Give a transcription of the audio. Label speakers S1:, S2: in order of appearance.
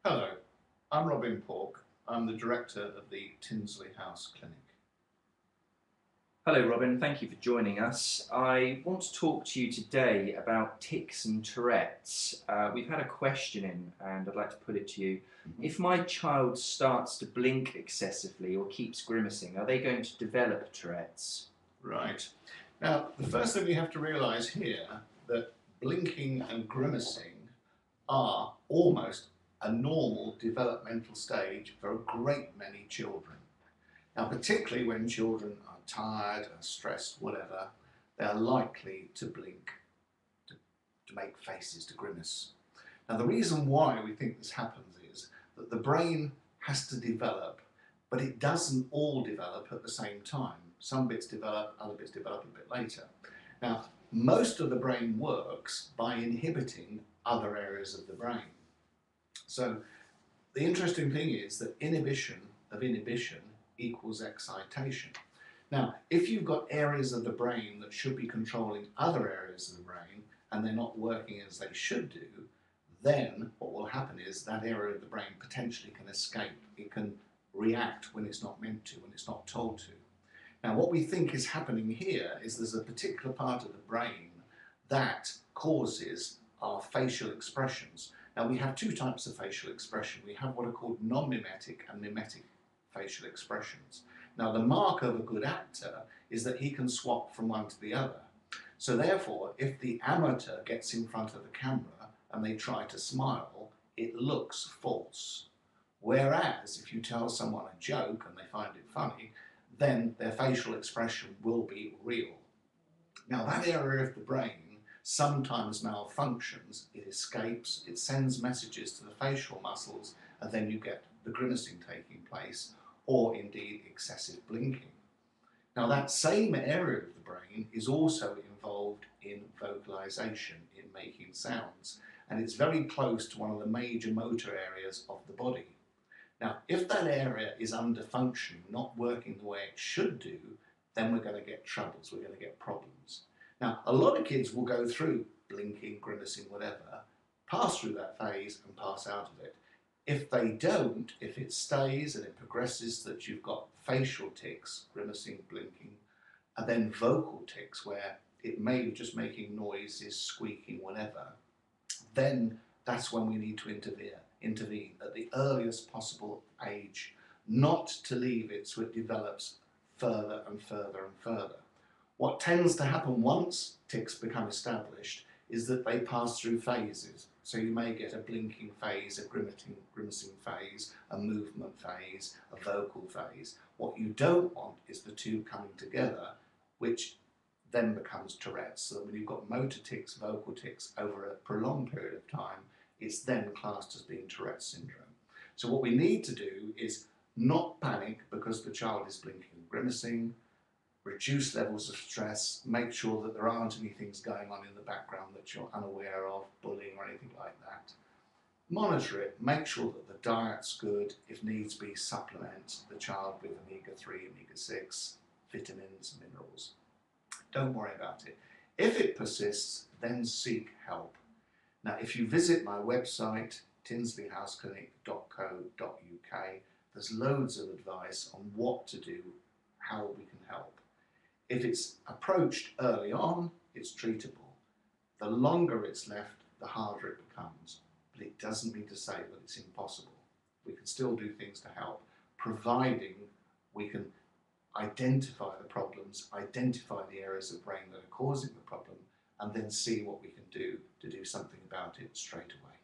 S1: Hello, I'm Robin Pauc. I'm the director of the Tinsley House Clinic.
S2: Hello Robin, thank you for joining us. I want to talk to you today about tics and Tourette's. We've had a question in and I'd like to put it to you. If my child starts to blink excessively or keeps grimacing, are they going to develop Tourette's?
S1: Right. Now, the first thing we have to realise here that blinking and grimacing are almost a normal developmental stage for a great many children. Now, particularly when children are tired, are stressed, whatever, they're likely to blink, to make faces, to grimace. Now, the reason why we think this happens is that the brain has to develop, but it doesn't all develop at the same time. Some bits develop, other bits develop a bit later. Now, most of the brain works by inhibiting other areas of the brain. So the interesting thing is that inhibition of inhibition equals excitation. Now, if you've got areas of the brain that should be controlling other areas of the brain and they're not working as they should do, then what will happen is that area of the brain potentially can escape. It can react when it's not meant to, when it's not told to. Now, what we think is happening here is there's a particular part of the brain that causes our facial expressions. Now, we have two types of facial expression. We have what are called non-mimetic and mimetic facial expressions. Now, the mark of a good actor is that he can swap from one to the other. So therefore, if the amateur gets in front of the camera and they try to smile, it looks false. Whereas if you tell someone a joke and they find it funny, then their facial expression will be real. Now, that area of the brain sometimes malfunctions, it escapes, it sends messages to the facial muscles, and then you get the grimacing taking place, or indeed excessive blinking. Now, that same area of the brain is also involved in vocalization, in making sounds, and it's very close to one of the major motor areas of the body. Now, if that area is under function, not working the way it should do, then we're going to get troubles, we're going to get problems. Now, a lot of kids will go through blinking, grimacing, whatever, pass through that phase and pass out of it. If they don't, if it stays and it progresses that you've got facial tics, grimacing, blinking, and then vocal tics where it may be just making noises, squeaking, whatever, then that's when we need to intervene at the earliest possible age, not to leave it so it develops further and further and further. What tends to happen once tics become established is that they pass through phases. So you may get a blinking phase, a grimacing phase, a movement phase, a vocal phase. What you don't want is the two coming together, which then becomes Tourette's. So that when you've got motor tics, vocal tics over a prolonged period of time, it's then classed as being Tourette's syndrome. So what we need to do is not panic because the child is blinking and grimacing, reduce levels of stress, make sure that there aren't any things going on in the background that you're unaware of, bullying or anything like that. Monitor it, make sure that the diet's good, if needs be supplement the child with omega-3, omega-6, vitamins, minerals. Don't worry about it. If it persists, then seek help. Now, if you visit my website, tinsleyhouseclinic.co.uk, there's loads of advice on what to do, how we can help. If it's approached early on, it's treatable. The longer it's left, the harder it becomes. But it doesn't mean to say that it's impossible. We can still do things to help, providing we can identify the problems, identify the areas of brain that are causing the problem, and then see what we can do to do something about it straight away.